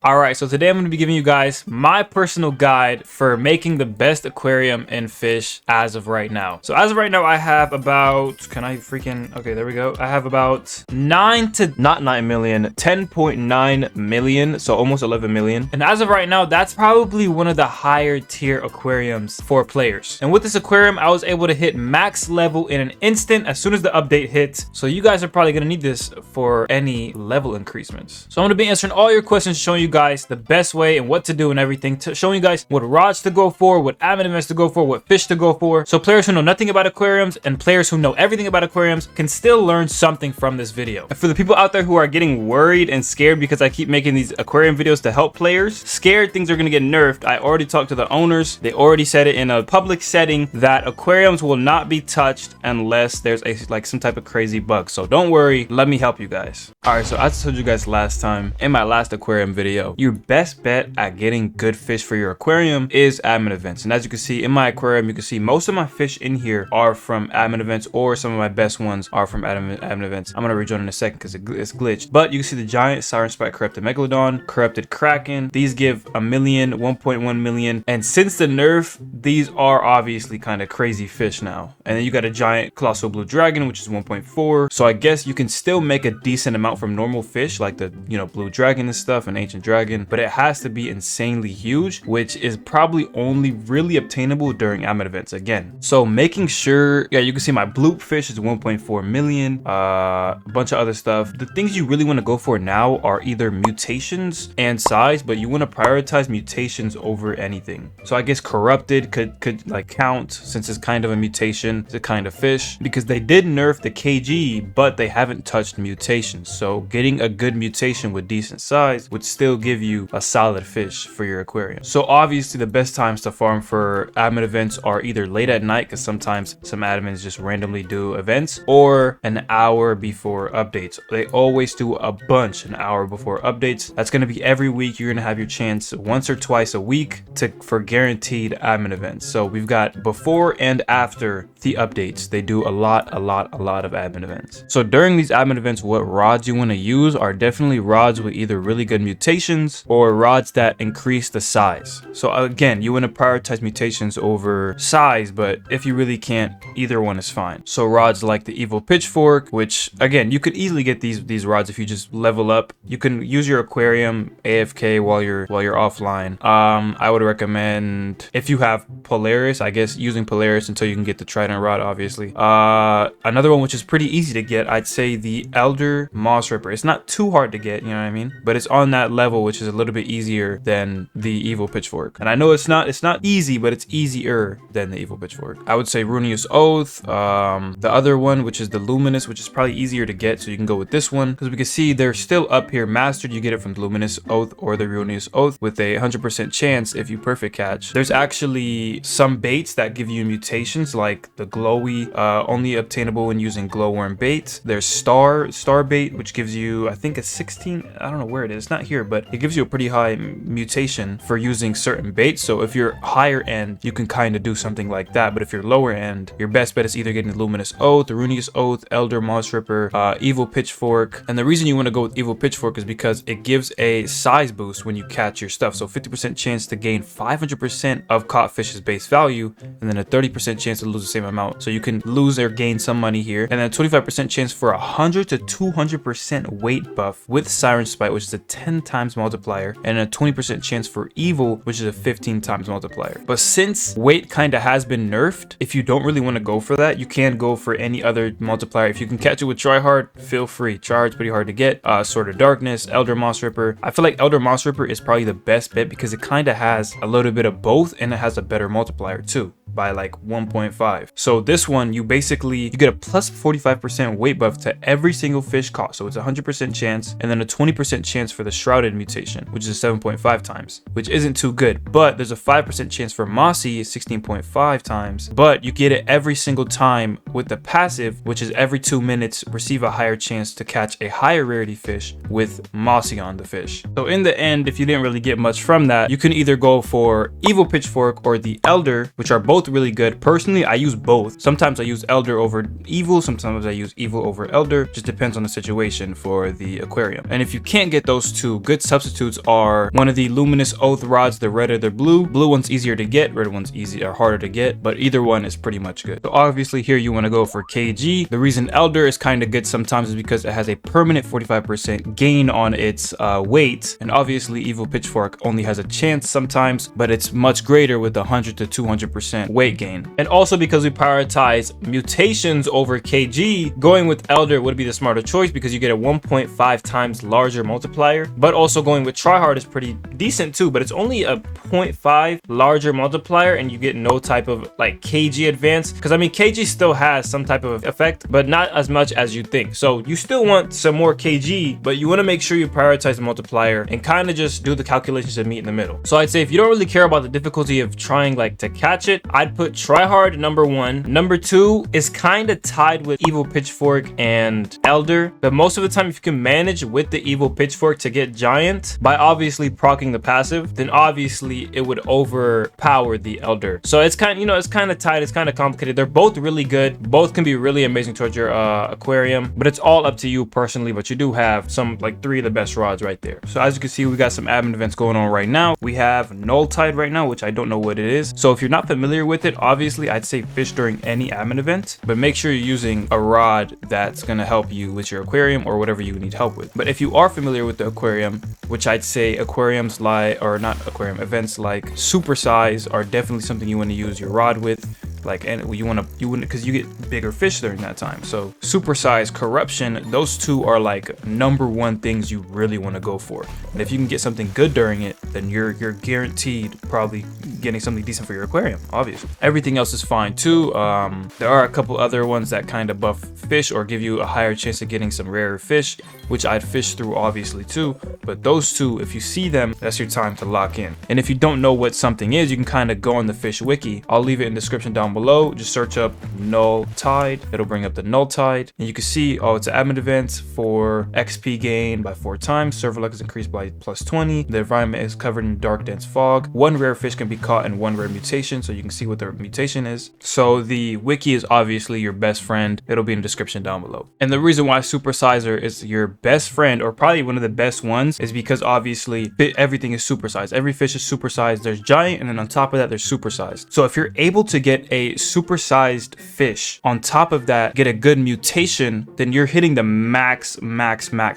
Alright, so today I'm going to be giving you guys my personal guide for making the best aquarium in fish as of right now. So as of right now, I have about, okay, there we go. I have about 10.9 million, so almost 11 million. And as of right now, that's probably one of the higher tier aquariums for players. And with this aquarium, I was able to hit max level in an instant as soon as the update hit. So you guys are probably going to need this for any level increasements. So I'm going to be answering all your questions, showing you guys the best way and what to do and everything, showing you guys what rods to go for, what admin events to go for, what fish to go for, so players who know nothing about aquariums and players who know everything about aquariums can still learn something from this video. And for the people out there who are getting worried and scared because I keep making these aquarium videos to help players, scared things are going to get nerfed, I already talked to the owners. They already said it in a public setting that aquariums will not be touched unless there's some type of crazy bug. So don't worry, let me help you guys. All right, so as I told you guys last time in my last aquarium video, your best bet at getting good fish for your aquarium is admin events. And as you can see in my aquarium, you can see most of my fish in here are from admin events, or some of my best ones are from admin events. I'm gonna rejoin in a second because it's glitched. But you can see the giant siren spike corrupted megalodon, corrupted kraken. These give a million, 1.1 million. And since the nerf, these are obviously kind of crazy fish now. And then you got a giant colossal blue dragon, which is 1.4. So I guess you can still make a decent amount from normal fish like the blue dragon and stuff and ancient dragon, but it has to be insanely huge, which is probably only really obtainable during admin events again. So making sure, yeah, you can see my bloop fish is 1.4 million, a bunch of other stuff. The things you really want to go for now are either mutations and size, but you want to prioritize mutations over anything. So I guess corrupted could like count, since it's kind of a mutation, it's a kind of fish, because they did nerf the KG, but they haven't touched mutations. So getting a good mutation with decent size would still give you a solid fish for your aquarium. So obviously the best times to farm for admin events are either late at night, because sometimes some admins just randomly do events, or an hour before updates. They always do a bunch an hour before updates. That's going to be every week. You're going to have your chance once or twice a week for guaranteed admin events. So we've got before and after the updates. They do a lot of admin events. So during these admin events, what rods you want to use are definitely rods with either really good mutations or rods that increase the size. So again, you want to prioritize mutations over size, but if you really can't, either one is fine. So rods like the evil pitchfork, which again, you could easily get these rods if you just level up. You can use your aquarium AFK while you're offline. I would recommend, if you have Polaris, I guess using Polaris until you can get the Trident rod, obviously. Another one which is pretty easy to get, I'd say the Elder Moss Ripper. It's not too hard to get, you know what I mean? But it's on that level, which is a little bit easier than the evil pitchfork. And I know it's not easy, but it's easier than the evil pitchfork. I would say Runeous Oath. The other one, which is the Luminous, which is probably easier to get, so you can go with this one, because we can see they're still up here mastered. You get it from the Luminous Oath or the Runeous Oath with a 100% chance if you perfect catch. There's actually some baits that give you mutations, like the glowy, only obtainable when using glowworm bait. There's star bait, which gives you, I think, a 16, I don't know where it is, it's not here, but it gives you a pretty high mutation for using certain baits. So if you're higher end, you can kind of do something like that, but if you're lower end, your best bet is either getting the Luminous Oath, the Runeous Oath, Elder Moss Ripper, Evil Pitchfork. And the reason you want to go with Evil Pitchfork is because it gives a size boost when you catch your stuff. So 50% chance to gain 500% of caught fish's base value, and then a 30% chance to lose the same amount. So you can lose or gain some money here, and then a 25% chance for 100 to 200% weight buff with Siren Spite, which is a 10 times multiplier, and a 20% chance for Evil, which is a 15 times multiplier. But since weight kind of has been nerfed, if you don't really want to go for that, you can go for any other multiplier. If you can catch it with Tryhard, feel free. Tryhard's pretty hard to get. Sword of Darkness, Elder Moss Ripper. I feel like Elder Moss Ripper is probably the best bet because it kind of has a little bit of both, and it has a better multiplier too, by like 1.5. So this one, you get a plus 45% weight buff to every single fish caught. So it's a 100% chance, and then a 20% chance for the Shrouded mutation, which is 7.5 times, which isn't too good. But there's a 5% chance for Mossy, 16.5 times, but you get it every single time with the passive, which is every 2 minutes receive a higher chance to catch a higher rarity fish with Mossy on the fish. So in the end, if you didn't really get much from that, you can either go for Evil Pitchfork or the Elder, which are both both really good. Personally, I use both. Sometimes I use Elder over Evil, sometimes I use Evil over Elder. Just depends on the situation for the aquarium. And if you can't get those two, good substitutes are one of the Luminous Oath rods, the red or the blue. Blue one's easier to get, red one's easier or harder to get, but either one is pretty much good. So obviously here you want to go for KG. The reason Elder is kind of good sometimes is because it has a permanent 45% gain on its weight, and obviously Evil Pitchfork only has a chance sometimes, but it's much greater with 100 to 200% weight gain. And also because we prioritize mutations over KG, going with Elder would be the smarter choice because you get a 1.5 times larger multiplier, but also going with Tryhard is pretty decent too, but it's only a 0.5 larger multiplier and you get no type of like KG advance, because I mean KG still has some type of effect, but not as much as you think. So you still want some more KG, but you want to make sure you prioritize the multiplier and kind of just do the calculations and meet in the middle. So I'd say if you don't really care about the difficulty of trying like to catch it, I'd put Tryhard number 1. Number 2 is kind of tied with Evil Pitchfork and Elder, but most of the time if you can manage with the Evil Pitchfork to get Giant by obviously proccing the passive, then obviously it would overpower the Elder. So it's kind of, you know, it's kind of tight, it's kind of complicated. They're both really good, both can be really amazing towards your aquarium, but it's all up to you personally. But you do have some like 3 of the best rods right there. So as you can see, we got some admin events going on right now. We have Null Tide right now, which I don't know what it is. So if you're not familiar with it, obviously I'd say fish during any admin event, but make sure you're using a rod that's going to help you with your aquarium or whatever you need help with. But if you are familiar with the aquarium, which I'd say aquariums like, or not aquarium, events like Supersize are definitely something you want to use your rod with. Like, and you wouldn't, because you get bigger fish during that time. So Supersize, Corruption, those two are like #1 things you really want to go for. And if you can get something good during it, then you're guaranteed probably getting something decent for your aquarium. Obviously everything else is fine too. There are a couple other ones that kind of buff fish or give you a higher chance of getting some rarer fish, which I'd fish through obviously too. But those two, if you see them, that's your time to lock in. And if you don't know what something is, you can kind of go on the Fish Wiki. I'll leave it in the description down below. Just search up Null Tide, it'll bring up the Null Tide, and you can see, oh, it's an admin event for XP gain by 4 times, server luck is increased by +20, the environment is covered in dark dense fog, 1 rare fish can be caught in 1 rare mutation, so you can see what the mutation is. So the wiki is obviously your best friend, it'll be in the description down below. And the reason why Supersizer is your best friend, or probably one of the best ones, is because obviously everything is supersized. Every fish is supersized. There's giant, and then on top of that there's supersized. So if you're able to get a supersized fish, on top of that get a good mutation, then you're hitting the max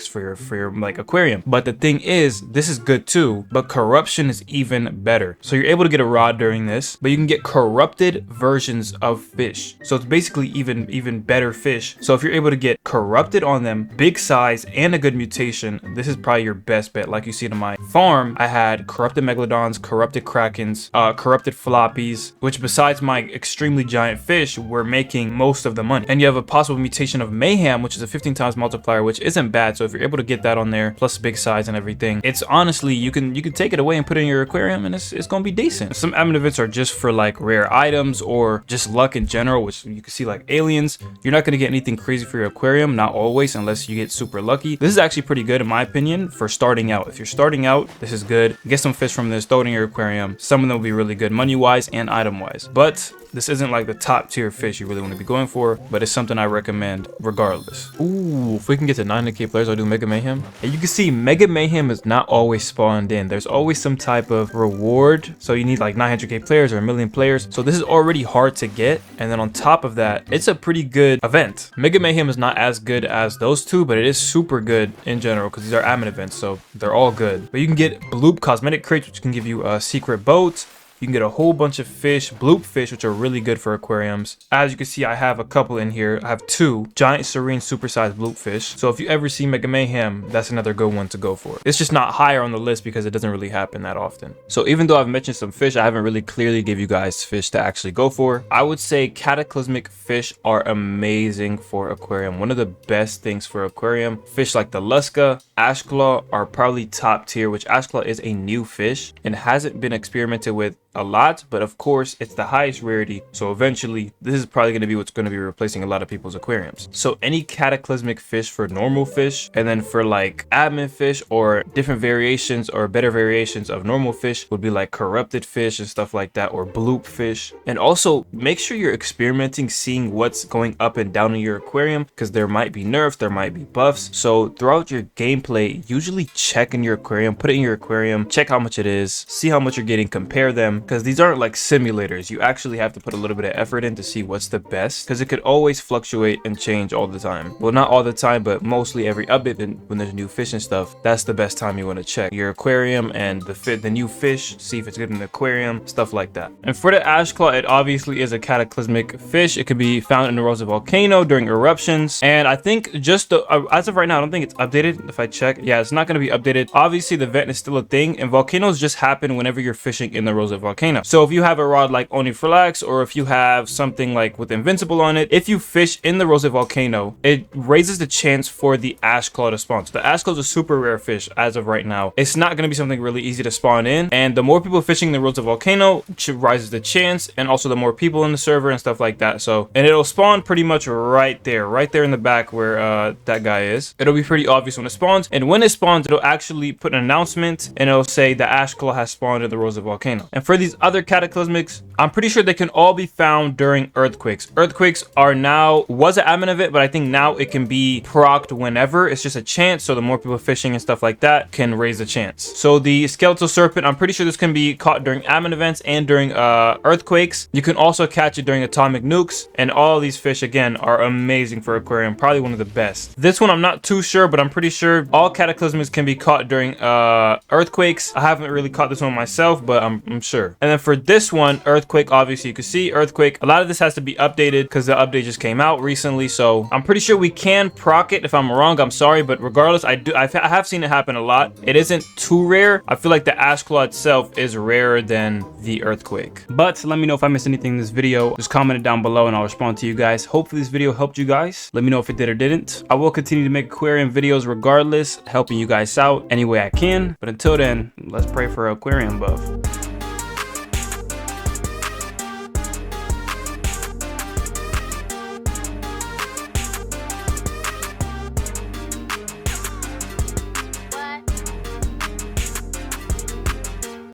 for your like aquarium. But the thing is, this is good too, but Corruption is even better. So you're able to get a rod during this, but you can get corrupted versions of fish, so it's basically even better fish. So if you're able to get corrupted on them, big size and a good mutation, this is probably your best bet. Like you see in my farm, I had corrupted megalodons, corrupted krakens, corrupted floppies, which besides my extremely giant fish were making most of the money. And you have a possible mutation of Mayhem, which is a 15 times multiplier, which isn't bad. So if you're able to get that on there, plus big size and everything, it's honestly, you can take it away and put it in your aquarium, and it's gonna be decent. Some admin events are just for like rare items or just luck in general, which you can see like aliens. You're not gonna get anything crazy for your aquarium, not always, unless you get super lucky. This is actually pretty good in my opinion for starting out. If you're starting out, this is good. Get some fish from this, throw it in your aquarium. Some of them will be really good money wise and item wise, but this isn't like the top tier fish you really want to be going for, but it's something I recommend regardless. Ooh, if we can get to 900k players, I'll do Mega Mayhem. And you can see Mega Mayhem is not always spawned in. There's always some type of reward. So you need like 900k players or 1 million players. So this is already hard to get. And then on top of that, it's a pretty good event. Mega Mayhem is not as good as those two, but it is super good in general because these are admin events. So they're all good. But you can get Bloop cosmetic crates, which can give you a secret boat. You can get a whole bunch of fish, bloop fish, which are really good for aquariums. As you can see, I have a couple in here. I have 2 giant serene supersized bloop fish. So if you ever see Mega Mayhem, that's another good one to go for. It's just not higher on the list because it doesn't really happen that often. So even though I've mentioned some fish, I haven't really clearly give you guys fish to actually go for. I would say Cataclysmic fish are amazing for aquarium. One of the best things for aquarium. Fish like the Luska, Ashclaw are probably top tier, which Ashclaw is a new fish and hasn't been experimented with a lot, but of course it's the highest rarity. So eventually this is probably going to be what's going to be replacing a lot of people's aquariums. So any cataclysmic fish for normal fish, and then for like admin fish or different variations or better variations of normal fish would be like corrupted fish and stuff like that, or bloop fish. And also make sure you're experimenting, seeing what's going up and down in your aquarium, because there might be nerfs, there might be buffs. So throughout your gameplay, usually check in your aquarium, put it in your aquarium, check how much it is, see how much you're getting, compare them, because these aren't like simulators. You actually have to put a little bit of effort in to see what's the best, because it could always fluctuate and change all the time. Well, not all the time, but mostly every update. When there's new fish and stuff, that's the best time you want to check your aquarium and the new fish, see if it's good in the aquarium, stuff like that. And for the ash claw, it obviously is a cataclysmic fish. It can be found in the Rosa volcano during eruptions, and I think just as of right now, I don't think it's updated. If I check, yeah, it's not going to be updated. Obviously the vent is still a thing, and volcanoes just happen whenever you're fishing in the Rosa volcano. So if you have a rod like Oniflax, or if you have something like with Invincible on it, if you fish in the Rosa volcano, it raises the chance for the ash claw to spawn. So the ash claw is a super rare fish as of right now. It's not going to be something really easy to spawn in, and the more people fishing the Rosa volcano rises the chance, and also the more people in the server and stuff like that. So, and it'll spawn pretty much right there in the back where that guy is. It'll be pretty obvious when it spawns, and when it spawns, it'll actually put an announcement and it'll say the ash claw has spawned in the Rosa volcano. And for these other cataclysmics, I'm pretty sure they can all be found during earthquakes. Earthquakes was an admin event, but I think now it can be procced whenever. It's just a chance, so the more people fishing and stuff like that can raise the chance. So the skeletal serpent, I'm pretty sure this can be caught during admin events and during earthquakes. You can also catch it during atomic nukes, and all these fish again are amazing for aquarium, probably one of the best. This one I'm not too sure, but I'm pretty sure all cataclysmics can be caught during earthquakes. I haven't really caught this one myself, but I'm sure. And then for this one, earthquake, obviously you can see earthquake. A lot of this has to be updated because the update just came out recently, so I'm pretty sure we can proc it. If I'm wrong, I'm sorry, but regardless, I have seen it happen a lot. It isn't too rare. I feel like the ash claw itself is rarer than the earthquake. But let me know if I missed anything in this video. Just comment it down below and I'll respond to you guys. Hopefully this video helped you guys. Let me know if it did or didn't. I will continue to make aquarium videos regardless, helping you guys out any way I can. But until then, let's pray for an aquarium buff.